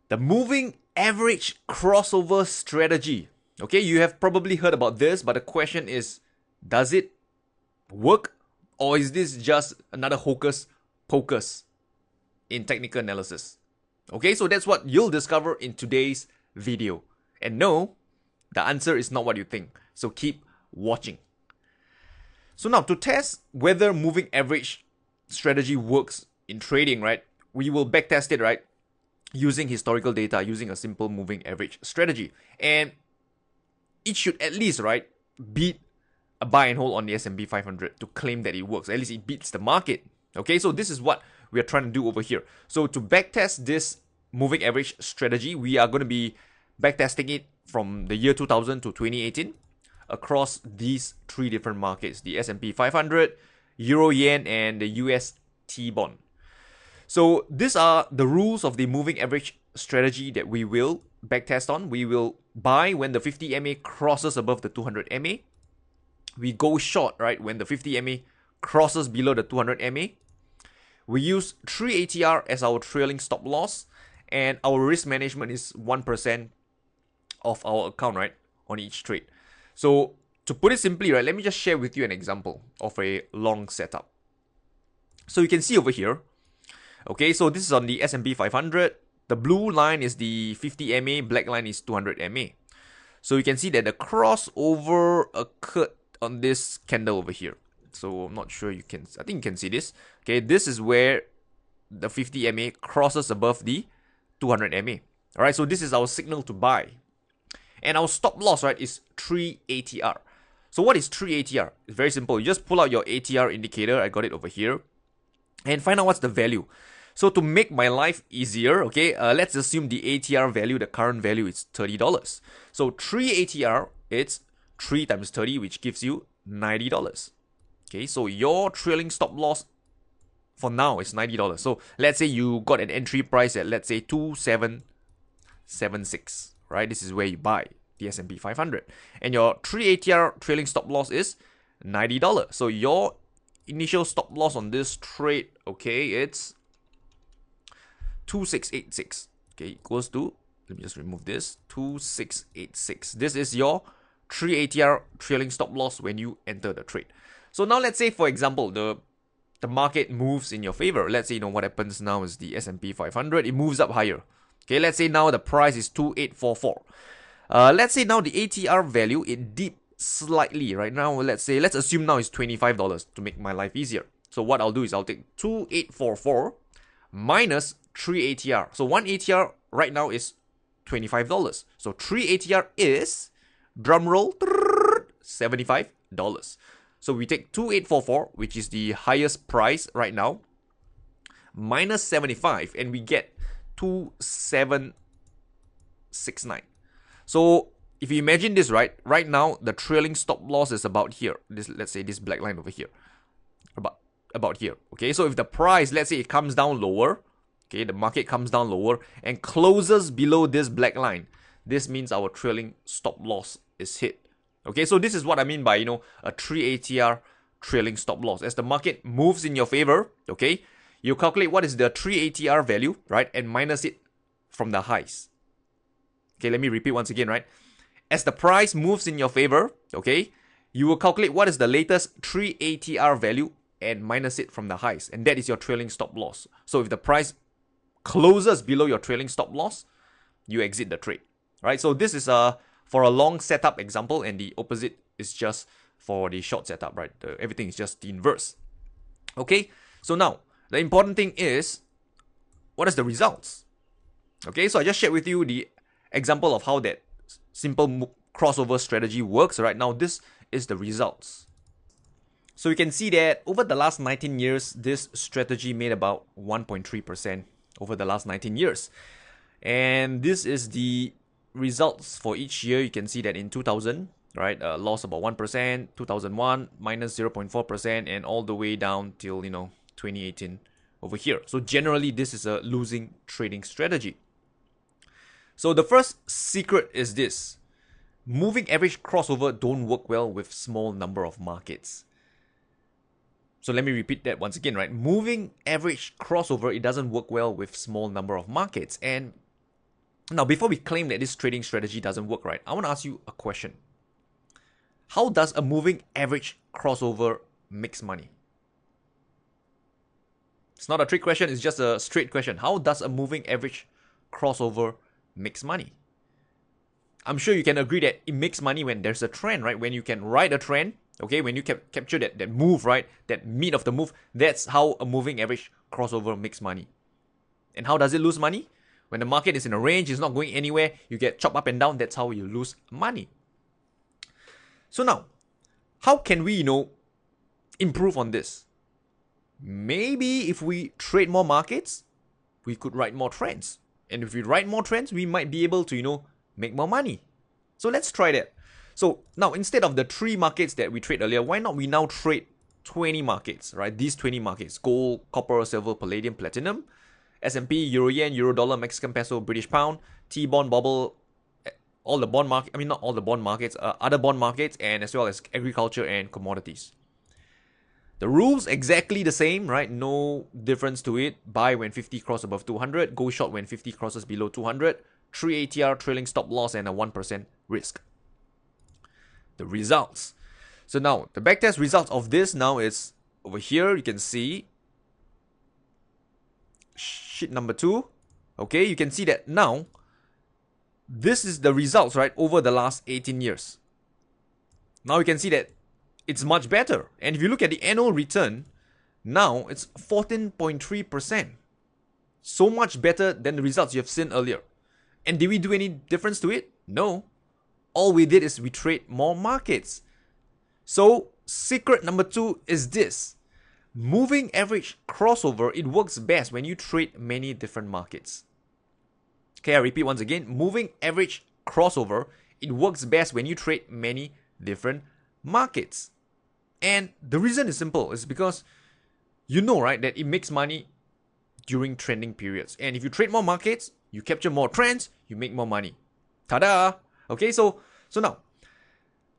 The moving average crossover strategy. Okay, you have probably heard about this, but the question is, does it work, or is this just another hocus pocus in technical analysis? Okay, so that's what you'll discover in today's video. And no, the answer is not what you think. So keep watching. So now, to test whether moving average strategy works in trading, right, we will backtest it, right, using historical data, using a simple moving average strategy. And it should at least, right, beat a buy and hold on the S&P 500 to claim that it works. At least it beats the market. Okay, so this is what we are trying to do over here. So to backtest this moving average strategy, we are going to be backtesting it from the year 2000 to 2018 across these three different markets: the S&P 500, Euro Yen, and the US T-bond. So these are the rules of the moving average strategy that we will backtest on. We will buy when the 50 MA crosses above the 200 MA. We go short, right, when the 50 MA crosses below the 200 MA. We use 3 ATR as our trailing stop loss, and our risk management is 1% of our account, right, on each trade. So to put it simply, right, let me just share with you an example of a long setup. So you can see over here, okay, so this is on the S&P 500. The blue line is the 50 MA, black line is 200 MA. So you can see that the crossover occurred on this candle over here. So I'm not sure I think you can see this. Okay, this is where the 50 MA crosses above the 200 MA. All right, so this is our signal to buy. And our stop loss, right, is 3 ATR. So what is 3 ATR? It's very simple. You just pull out your ATR indicator. I got it over here. And find out what's the value. So to make my life easier, okay, let's assume the ATR value, the current value, is $30. So 3 ATR, it's 3 times 30, which gives you $90. Okay, so your trailing stop loss for now is $90. So let's say you got an entry price at, let's say, 2776. Right, this is where you buy the S&P 500, and your 3 ATR trailing stop loss is $90. So your initial stop loss on this trade, okay, it's 2686. Okay, equals to, let me just remove this, 2686. This is your 3 ATR trailing stop loss when you enter the trade. So now let's say, for example, the market moves in your favor. Let's say, what happens now is the S&P 500, it moves up higher. Okay, let's say now the price is 2844. Let's say now the ATR value, it dipped slightly. Right now, let's assume now it's $25 to make my life easier. So what I'll do is I'll take 2844 minus 3 ATR. So 1 ATR right now is $25. So 3 ATR is, drumroll, $75. So we take 2844, which is the highest price right now, minus 75, and we get 2769. So if you imagine this, right now the trailing stop loss is about here. Let's say this black line over here, about here. Okay, so if the price, let's say it comes down lower, okay, the market comes down lower and closes below this black line, this means our trailing stop loss is hit. Okay, so this is what I mean by, a 3 ATR trailing stop loss. As the market moves in your favor, okay, you calculate what is the 3 ATR value, right, and minus it from the highs. Okay, let me repeat once again, right? As the price moves in your favor, okay, you will calculate what is the latest 3 ATR value and minus it from the highs. And that is your trailing stop loss. So if the price closes below your trailing stop loss, you exit the trade, right? So this is for a long setup example, and the opposite is just for the short setup, right? Everything is just the inverse. Okay, so now, the important thing is, what is the results? Okay, so I just shared with you the example of how that simple crossover strategy works. Right now, this is the results. So you can see that over the last 19 years, this strategy made about 1.3% over the last 19 years. And this is the results for each year. You can see that in 2000, right, lost about 1%, 2001, minus 0.4%, and all the way down till, 2018 over here. So generally, this is a losing trading strategy. So the first secret is this: moving average crossover don't work well with small number of markets. So let me repeat that once again, right? Moving average crossover, it doesn't work well with small number of markets. And Now, before we claim that this trading strategy doesn't work, right, I want to ask you a question. How does a moving average crossover makes money? It's not a trick question, it's just a straight question. How does a moving average crossover makes money? I'm sure you can agree that it makes money when there's a trend, right? When you can ride a trend, okay, when you capture that move, right? That meat of the move, that's how a moving average crossover makes money. And how does it lose money? When the market is in a range, it's not going anywhere, you get chopped up and down, that's how you lose money. So now, how can we, improve on this? Maybe if we trade more markets, we could ride more trends. And if we ride more trends, we might be able to, make more money. So let's try that. So now, instead of the 3 markets that we trade earlier, why not we now trade 20 markets, right? These 20 markets: gold, copper, silver, palladium, platinum, S&P, Euro Yen, Euro Dollar, Mexican Peso, British Pound, T-bond, bubble, all the bond market. I mean, not all the bond markets, other bond markets, and as well as agriculture and commodities. The rules exactly the same, right? No difference to it. Buy when 50 cross above 200, go short when 50 crosses below 200, 3 ATR, trailing stop loss, and a 1% risk. The results. So now, the backtest results of this now is over here. You can see sheet number 2. Okay, you can see that now, this is the results, right, over the last 18 years. Now you can see that it's much better. And if you look at the annual return, now it's 14.3%. So much better than the results you have seen earlier. And did we do any difference to it? No. All we did is we trade more markets. So secret number 2 is this. Moving average crossover, it works best when you trade many different markets. Okay, I repeat once again. Moving average crossover, it works best when you trade many different markets. And the reason is simple. It's because right, that it makes money during trending periods. And if you trade more markets, you capture more trends, you make more money. Ta-da! Okay, so now,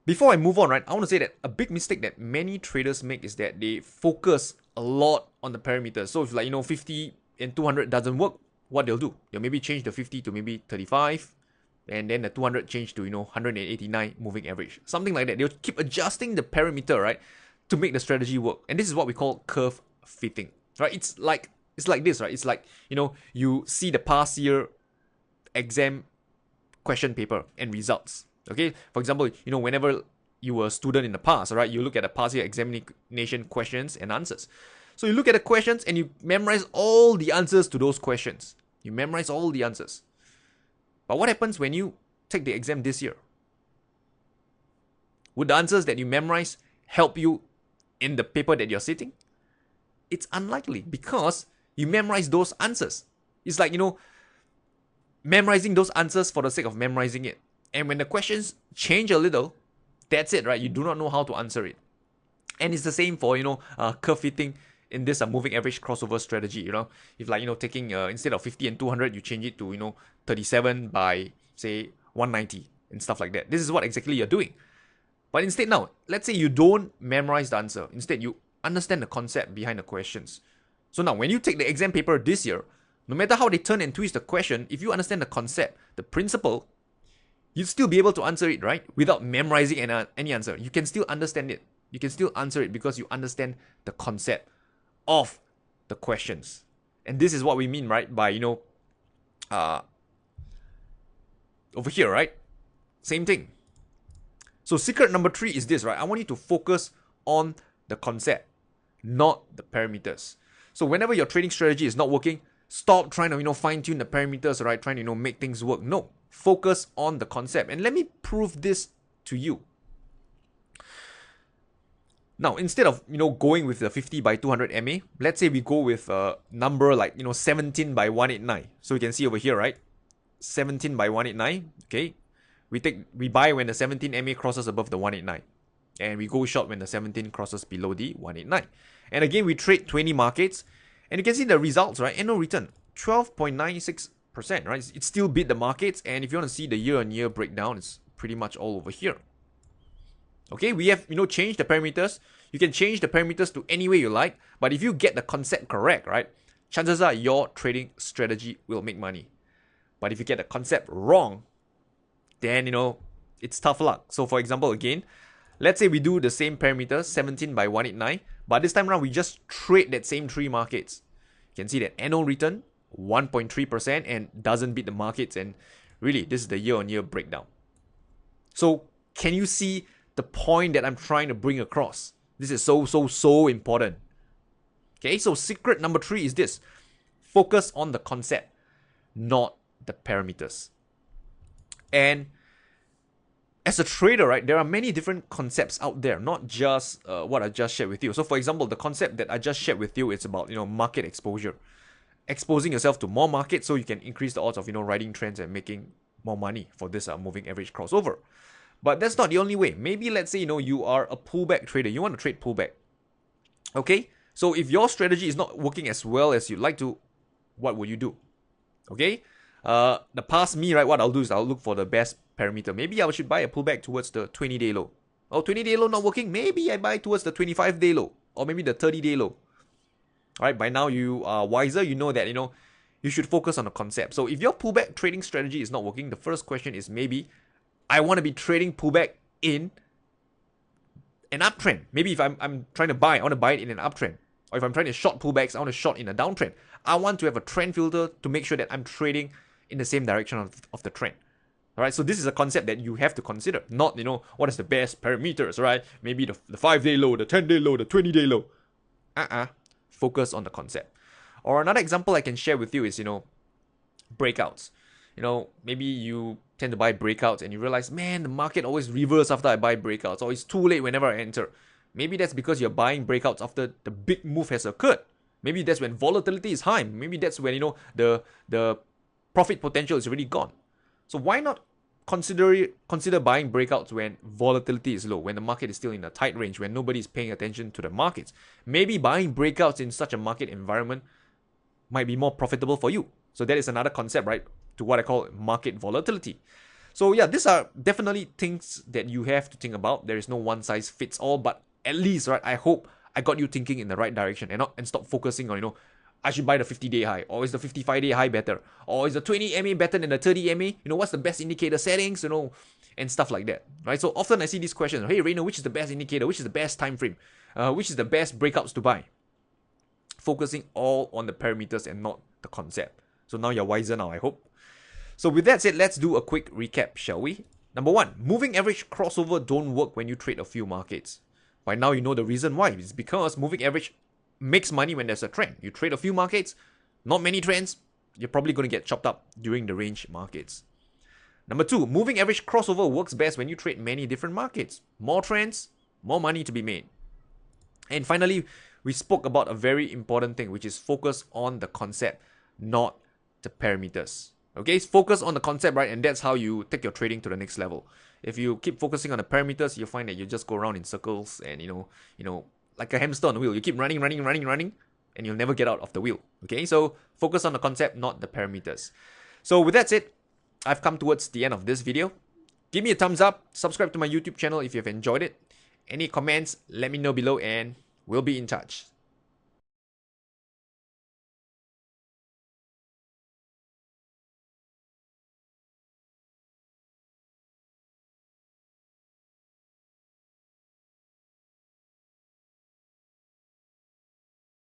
before I move on, right, I want to say that a big mistake that many traders make is that they focus a lot on the parameters. So if 50 and 200 doesn't work, what they'll do? They'll maybe change the 50 to maybe 35, and then the 200 change to 189 moving average, something like that. They'll keep adjusting the parameter, right, to make the strategy work. And this is what we call curve fitting, right? It's like this, right? It's like you see the past year exam question paper and results. Okay, for example, whenever you were a student in the past, right, you look at the past year examination questions and answers. So you look at the questions and you memorize all the answers to those questions. You memorize all the answers. But what happens when you take the exam this year? Would the answers that you memorize help you in the paper that you're sitting? It's unlikely, because you memorize those answers. It's like, memorizing those answers for the sake of memorizing it. And when the questions change a little, that's it, right? You do not know how to answer it. And it's the same for, curve fitting in this moving average crossover strategy. If taking instead of 50 and 200, you change it to 37 by say 190 and stuff like that. This is what exactly you're doing. But instead now, let's say you don't memorize the answer. Instead, you understand the concept behind the questions. So now, when you take the exam paper this year, no matter how they turn and twist the question, if you understand the concept, the principle, you'd still be able to answer it, right? Without memorizing any answer. You can still understand it. You can still answer it because you understand the concept of the questions. And this is what we mean, right? By, over here, right? Same thing. So secret number 3 is this, right? I want you to focus on the concept, not the parameters. So whenever your trading strategy is not working, stop trying to, fine tune the parameters, right? Trying to, make things work. No, focus on the concept. And let me prove this to you. Now, instead of, going with the 50 by 200 MA, let's say we go with a number like, 17 by 189. So you can see over here, right? 17 by 189, okay? We buy when the 17 MA crosses above the 189. And we go short when the 17 crosses below the 189. And again, we trade 20 markets. And you can see the results, right? Annual return, 12.96%, right? It still beat the markets. And if you want to see the year-on-year breakdown, it's pretty much all over here. Okay, we have, changed the parameters. You can change the parameters to any way you like. But if you get the concept correct, right, chances are your trading strategy will make money. But if you get the concept wrong, then, it's tough luck. So for example, again, let's say we do the same parameter, 17 by 189, but this time around, we just trade that same three markets. You can see that annual return, 1.3%, and doesn't beat the markets. And really, this is the year-on-year breakdown. So can you see the point that I'm trying to bring across? This is so important. Okay, so secret number 3 is this. Focus on the concept, not the parameters. And as a trader, right, there are many different concepts out there, not just what I just shared with you. So for example, the concept that I just shared with you is about, market exposure. Exposing yourself to more markets so you can increase the odds of, riding trends and making more money for this moving average crossover. But that's not the only way. Maybe let's say, you are a pullback trader. You want to trade pullback. Okay? So if your strategy is not working as well as you'd like to, what will you do? Okay? The past me, right, what I'll do is I'll look for the best parameter. Maybe I should buy a pullback towards the 20-day low. Oh, 20-day low not working? Maybe I buy towards the 25-day low. Or maybe the 30-day low. Alright, by now you are wiser. You know that, you should focus on the concept. So if your pullback trading strategy is not working, the first question is maybe I want to be trading pullback in an uptrend. Maybe if I'm trying to buy, I want to buy it in an uptrend. Or if I'm trying to short pullbacks, I want to short in a downtrend. I want to have a trend filter to make sure that I'm trading in the same direction of the trend. Alright, so this is a concept that you have to consider. Not, what is the best parameters, right? Maybe the 5-day low, the 10-day low, the 20-day low. Focus on the concept. Or another example I can share with you is, breakouts. Maybe you tend to buy breakouts and you realize, man, the market always reverses after I buy breakouts, or it's too late whenever I enter. Maybe that's because you're buying breakouts after the big move has occurred. Maybe that's when volatility is high. Maybe that's when, the profit potential is already gone. So why not consider buying breakouts when volatility is low, when the market is still in a tight range, when nobody is paying attention to the markets? Maybe buying breakouts in such a market environment might be more profitable for you. So that is another concept, right, to what I call market volatility. So yeah, these are definitely things that you have to think about. There is no one size fits all, but at least, right, I hope I got you thinking in the right direction and stop focusing on, I should buy the 50-day high, or is the 55-day high better, or is the 20 MA better than the 30 MA? What's the best indicator settings, and stuff like that, right? So often I see these questions. Hey, Rayner, which is the best indicator? Which is the best time frame? Which is the best breakouts to buy? Focusing all on the parameters and not the concept. So now you're wiser now, I hope. So with that said, let's do a quick recap, shall we? Number 1, moving average crossover don't work when you trade a few markets. By now you know the reason why. It's because moving average makes money when there's a trend. You trade a few markets, not many trends, you're probably going to get chopped up during the range markets. Number 2, moving average crossover works best when you trade many different markets. More trends, more money to be made. And finally, we spoke about a very important thing, which is focus on the concept, not the parameters. Okay, focus on the concept, right? And that's how you take your trading to the next level. If you keep focusing on the parameters, you'll find that you just go around in circles and, like a hamster on a wheel. You keep running, and you'll never get out of the wheel. Okay, so focus on the concept, not the parameters. So with that said, I've come towards the end of this video. Give me a thumbs up, subscribe to my YouTube channel if you've enjoyed it. Any comments, let me know below and we'll be in touch.